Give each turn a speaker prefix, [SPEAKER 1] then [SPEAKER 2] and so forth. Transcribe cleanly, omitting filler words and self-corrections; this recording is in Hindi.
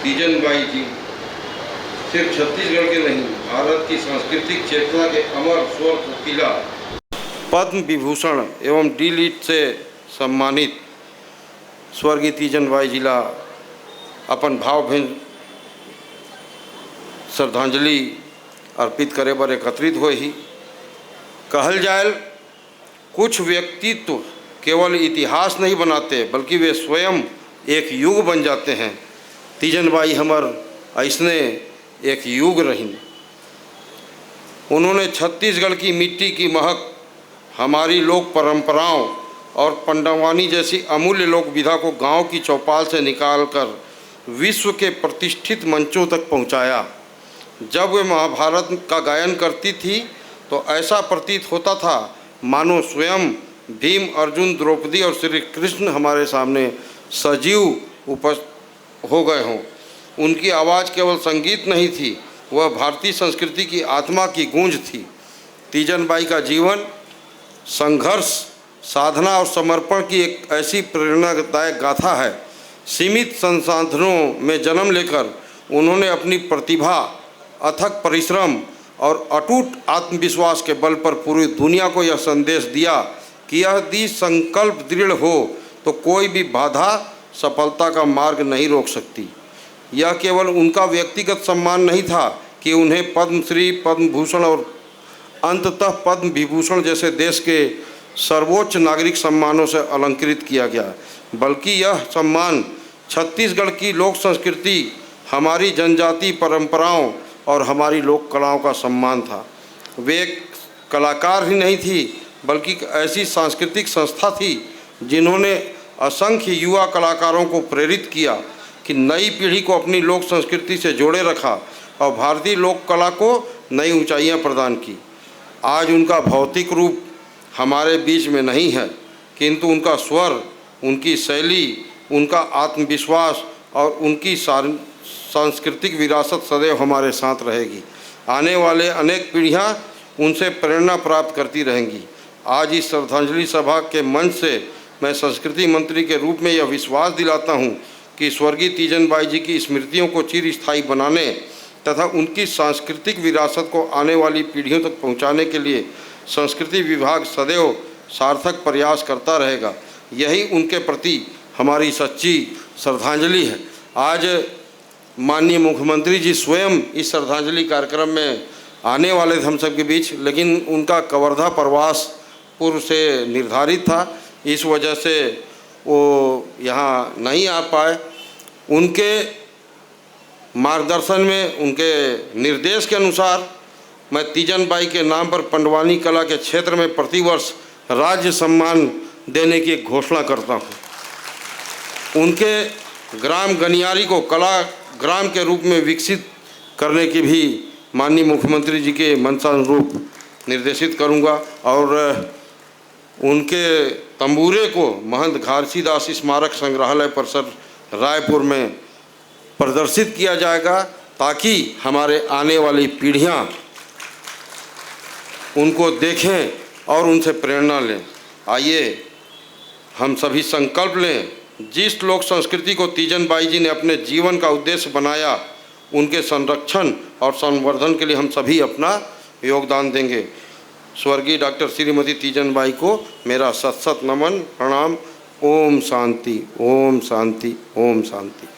[SPEAKER 1] तीजन बाई जी सिर्फ छत्तीसगढ़ के नहीं, भारत की सांस्कृतिक चेतना के अमर स्वर कोकिला, पद्म विभूषण एवं डी लिट से सम्मानित स्वर्गीय तीजन बाई जिला अपन भावभीन श्रद्धांजलि अर्पित करे बर एकत्रित हो ही। कहल जाए, कुछ व्यक्तित्व केवल इतिहास नहीं बनाते बल्कि वे स्वयं एक युग बन जाते हैं। तीजन बाई हमर ऐसने एक युग रही। उन्होंने छत्तीसगढ़ की मिट्टी की महक, हमारी लोक परंपराओं और पंडवानी जैसी अमूल्य लोक विधा को गांव की चौपाल से निकालकर विश्व के प्रतिष्ठित मंचों तक पहुंचाया। जब वे महाभारत का गायन करती थी तो ऐसा प्रतीत होता था मानो स्वयं भीम, अर्जुन, द्रौपदी और श्री कृष्ण हमारे सामने सजीव उपस्थित हो गए हों। उनकी आवाज़ केवल संगीत नहीं थी, वह भारतीय संस्कृति की आत्मा की गूंज थी। तीजन बाई का जीवन संघर्ष, साधना और समर्पण की एक ऐसी प्रेरणादायक गाथा है। सीमित संसाधनों में जन्म लेकर उन्होंने अपनी प्रतिभा, अथक परिश्रम और अटूट आत्मविश्वास के बल पर पूरी दुनिया को यह संदेश दिया कि यदि संकल्प दृढ़ हो तो कोई भी बाधा सफलता का मार्ग नहीं रोक सकती। यह केवल उनका व्यक्तिगत सम्मान नहीं था कि उन्हें पद्मश्री, पद्म भूषण और अंततः पद्म विभूषण जैसे देश के सर्वोच्च नागरिक सम्मानों से अलंकृत किया गया, बल्कि यह सम्मान छत्तीसगढ़ की लोक संस्कृति, हमारी जनजाति परंपराओं और हमारी लोक कलाओं का सम्मान था। वे एक कलाकार ही नहीं थी बल्कि एक ऐसी सांस्कृतिक संस्था थी जिन्होंने असंख्य युवा कलाकारों को प्रेरित किया कि नई पीढ़ी को अपनी लोक संस्कृति से जोड़े रखा और भारतीय लोक कला को नई ऊंचाइयां प्रदान की। आज उनका भौतिक रूप हमारे बीच में नहीं है, किंतु उनका स्वर, उनकी शैली, उनका आत्मविश्वास और उनकी सांस्कृतिक विरासत सदैव हमारे साथ रहेगी। आने वाले अनेक पीढ़ियां उनसे प्रेरणा प्राप्त करती रहेंगी। आज इस श्रद्धांजलि सभा के मंच से मैं संस्कृति मंत्री के रूप में यह विश्वास दिलाता हूं कि स्वर्गीय तीजन बाई जी की स्मृतियों को चिरस्थायी बनाने तथा उनकी सांस्कृतिक विरासत को आने वाली पीढ़ियों तक पहुंचाने के लिए संस्कृति विभाग सदैव सार्थक प्रयास करता रहेगा। यही उनके प्रति हमारी सच्ची श्रद्धांजलि है। आज माननीय मुख्यमंत्री जी स्वयं इस श्रद्धांजलि कार्यक्रम में आने वाले थे हम सबके बीच, लेकिन उनका कवर्धा प्रवास पूर्व से निर्धारित था, इस वजह से वो यहाँ नहीं आ पाए। उनके मार्गदर्शन में, उनके निर्देश के अनुसार मैं तीजन बाई के नाम पर पंडवानी कला के क्षेत्र में प्रतिवर्ष राज्य सम्मान देने की घोषणा करता हूँ। उनके ग्राम गनियारी को कला ग्राम के रूप में विकसित करने की भी माननीय मुख्यमंत्री जी के मंशानुरूप निर्देशित करूंगा और उनके तंबूरे को महंत घासीदास स्मारक संग्रहालय परिसर रायपुर में प्रदर्शित किया जाएगा ताकि हमारे आने वाली पीढ़ियां उनको देखें और उनसे प्रेरणा लें। आइए हम सभी संकल्प लें, जिस लोक संस्कृति को तीजन बाई जी ने अपने जीवन का उद्देश्य बनाया, उनके संरक्षण और संवर्धन के लिए हम सभी अपना योगदान देंगे। स्वर्गीय डॉक्टर श्रीमती तीजन बाई को मेरा सत सत नमन, प्रणाम। ओम शांति, ओम शांति, ओम शांति।